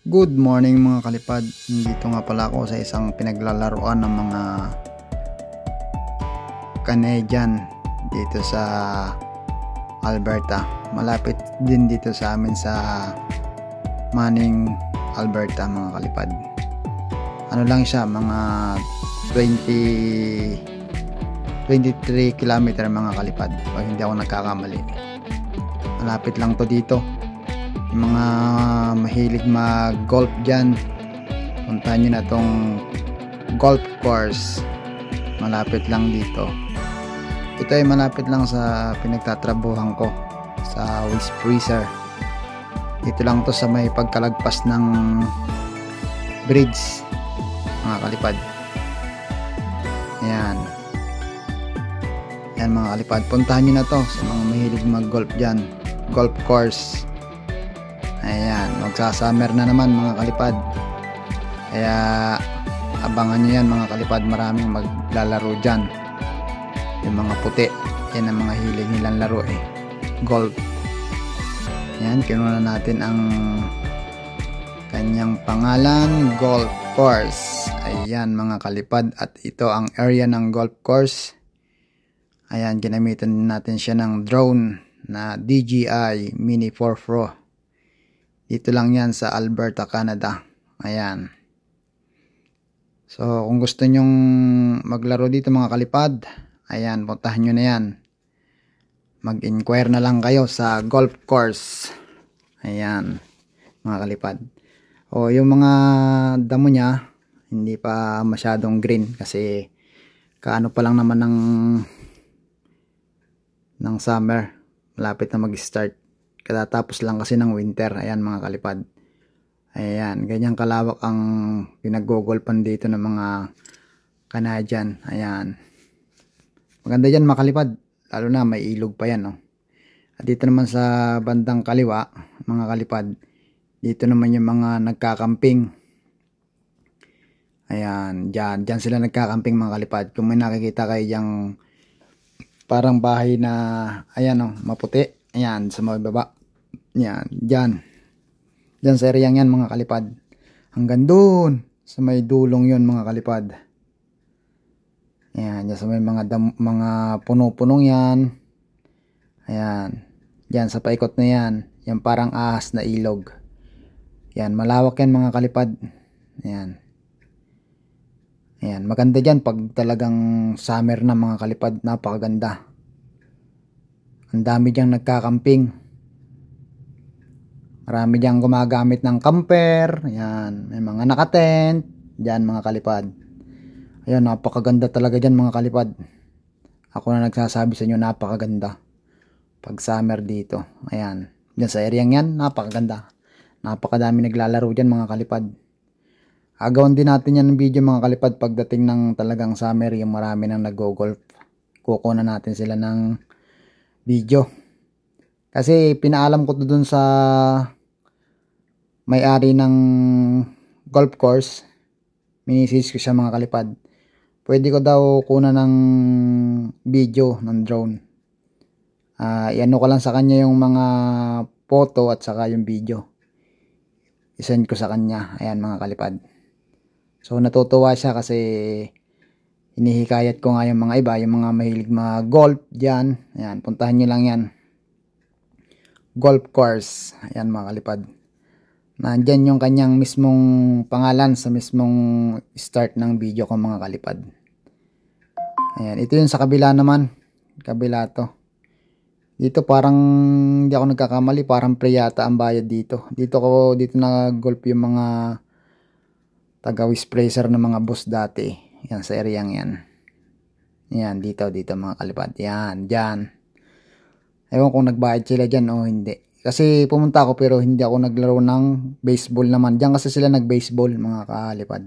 Good morning mga kalipad. Dito nga pala ako sa isang pinaglalaroan ng mga Canadian dito sa Alberta. Malapit din dito sa amin sa Manning, Alberta mga kalipad. Ano lang siya, mga 23 kilometer mga kalipad pag hindi ako nagkakamali. Malapit lang to dito. Yung mga mahilig mag golf dyan, puntahan nyo na tong golf course, malapit lang dito. Ito ay malapit lang sa pinagtatrabuhan ko sa West Freezer. Dito lang to sa may pagkalagpas ng bridge mga kalipad. Ayan mga kalipad, puntahan nyo na to sa mga mahilig mag golf dyan, golf course. Ayan, magsasummer na naman mga kalipad, kaya abangan nyo yan mga kalipad. Maraming maglalaro dyan, yung mga puti, yan ang mga hilig nilang laro golf. Ayan, kinuha natin ang kanyang pangalan, golf course. Ayan mga kalipad, at ito ang area ng golf course. Ayan, ginamitan natin siya ng drone na DJI Mini 4 Pro. Dito lang yan sa Alberta, Canada. Ayan. So, kung gusto nyong maglaro dito mga kalipad, ayan, puntahan nyo na yan. Mag-inquire na lang kayo sa golf course. Ayan, mga kalipad. O, yung mga damo niya, hindi pa masyadong green kasi kaano pa lang naman ng summer. Malapit na mag-start. Katatapos lang kasi ng winter. Ayan mga kalipad. Ayan, ganyan kalawak ang pinag-gogolpan dito ng mga Canadian. Ayan. Maganda dyan mga kalipad. Lalo na may ilog pa yan. At dito naman sa bandang kaliwa, mga kalipad, dito naman yung mga nagkakamping. Ayan, dyan sila nagkakamping mga kalipad. Kung may nakikita kayo yung parang bahay na, ayan maputi. Ayan, sa mababa. Ayan, dyan sa area yan mga kalipad. Hanggang doon sa may dulong yon mga kalipad. Ayan, dyan sa may mga puno-punong yan. Ayan, dyan sa paikot na yan. Yan parang ahas na ilog. Ayan, malawak yan mga kalipad. Ayan. Ayan, maganda dyan pag talagang summer na mga kalipad. Napakaganda. Ang dami diyang nagkakamping. Marami diyang gumagamit ng camper. Ayan, may mga nakatent diyan mga kalipad. Ayan, napakaganda talaga diyan mga kalipad. Ako na nagsasabi sa inyo, napakaganda pag summer dito. Ayan, diyan sa area yan, napakaganda. Napakadami naglalaro diyan mga kalipad. Agawan din natin yan ng video mga kalipad pagdating ng talagang summer, yung marami nang nag-golf. Kukunan natin sila ng video. Kasi pinaalam ko to dun sa may-ari ng golf course. Minisis ko siya mga kalipad. Pwede ko daw kunan ng video ng drone. Iano ko lang sa kanya yung mga photo at saka yung video. I-send ko sa kanya. Ayan mga kalipad. So natutuwa siya kasi hinihikayat ko nga yung mga iba, yung mga mahilig mga golf dyan. Ayan, puntahan nyo lang yan. Golf course. Ayan mga kalipad. Nandyan yung kanyang mismong pangalan sa mismong start ng video ko mga kalipad. Ayan, ito yung sa kabila naman. Kabila to. Dito parang hindi ako nagkakamali, parang pre yata ang bayad dito. Dito nag-golf yung mga taga West Freezer na mga boss dati. Yan sa area yan. Yan dito mga kalipad. Yan, dyan. Ewan kung nagbayad sila dyan o hindi. Kasi pumunta ako pero hindi ako naglaro ng baseball naman. Dyan kasi sila nag-baseball mga kalipad.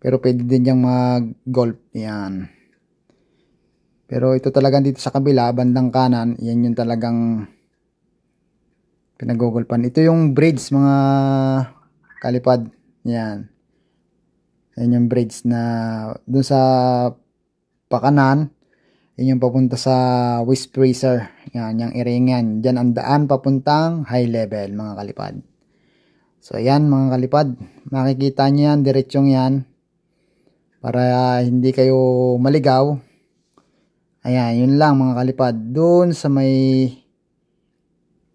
Pero pwede din dyan mag-golf. Yan. Pero ito talagang dito sa kabila, bandang kanan, yan yung talagang pinag-golfan. Ito yung bridge mga kalipad. Yan. Yan yung bridge na dun sa pakanan. Yan yung papunta sa West Freezer. Yan, yung area yan. Diyan ang daan papuntang high level mga kalipad. So ayan mga kalipad, makikita nyo yan, diretsong yan, para hindi kayo maligaw. Ayan, yun lang mga kalipad, doon sa may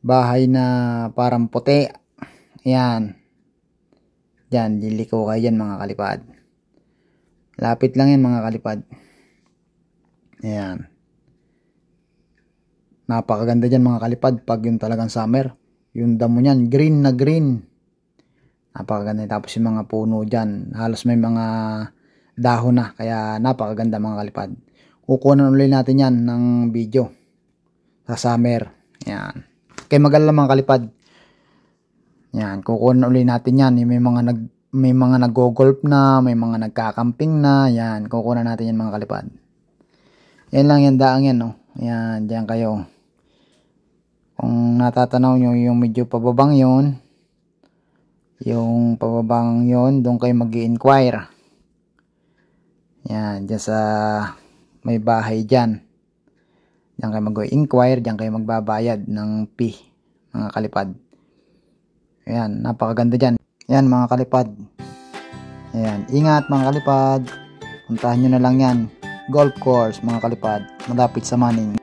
bahay na parang puti. Ayan, dyan, liliko kayo dyan mga kalipad. Lapit lang yan mga kalipad. Ayan, napakaganda dyan mga kalipad pag yung talagang summer. Yung damo nyan, green na green. Napakaganda. Tapos yung mga puno dyan, halos may mga dahon na. Kaya napakaganda mga kalipad. Kukunan ulit natin yan ng video sa summer. Yan. Kaya magalala mga kalipad. Yan. Kukunan ulit natin yan. May mga nag-golf na. May mga nagkakamping na. Yan. Kukunan natin yan mga kalipad. Yan lang yan. Daang yan. No? Yan. Diyan kayo. Kung natatanaw nyo yung medyo pababang yun. Yung pababang yun, doon kayo mag-i-inquire. Yan, dyan sa may bahay dyan. Dyan kayo mag-i-inquire, dyan kayo magbabayad ng fee, mga kalipad. Ayan, napakaganda dyan. Yan, mga kalipad. Ayan, ingat mga kalipad. Puntahan nyo na lang yan. Golf course, mga kalipad. Malapit sa Maning.